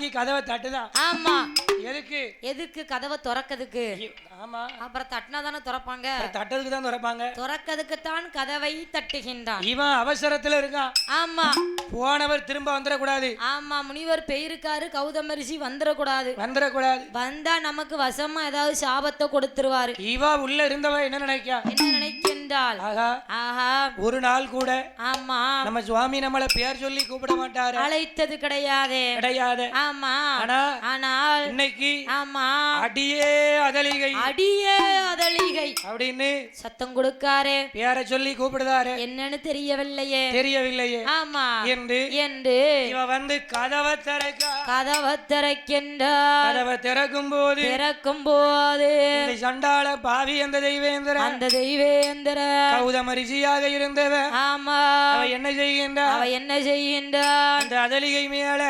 வாங்கி கதவை தட்டுதான். ஆமா. எதுக்கு? எதுக்கு? கதவை திறக்கிறதுக்கு. ஆமா. அப்புறம் தட்டினா தானே திறப்பாங்க. தட்டதுக்கு தான் திறப்பாங்க. திறக்கிறதுக்கு தான் கதவை தட்டுகின்றான். இவன் அவசரத்துல இருக்கான். ஆமா. போனவர் திரும்ப வந்துடக்கூடாது. ஆமா. முனிவர் பெயிருக்காரு, கௌதம ரிஷி வந்துடக்கூடாது. வந்தா நமக்கு வசமா ஏதாவது சாபத்தை கொடுத்துருவாரு. இவா உள்ள இருந்தவ என்ன நினைக்கா? என்ன நினைக்கின்றாள்? ஆஹா, ஒரு நாள் கூட ஆமா நம்ம சுவாமி நம்மள பேர் சொல்லி கூப்பிட மாட்டாரு, அழைத்தது கிடையாது. ஆமா. ஆனால் இன்னைக்கு ஆமா அடியே அதலிகை, அடியே அதலிகை அப்படின்னு சத்தம் கொடுக்காரு. பேரை சொல்லி கூப்பிடுதாரு. என்னன்னு தெரியவில்லையே. ஆமா என்று இவ வந்து கதவை திறக்கின்றார். கதவை திறக்கும் போது சண்டாள பாவி அந்த தெய்வேந்திர கௌதம ரிஷியாக இருந்தவன். ஆமா. அவ என்ன செய்கின்றார்? அந்த அதலிகை மேல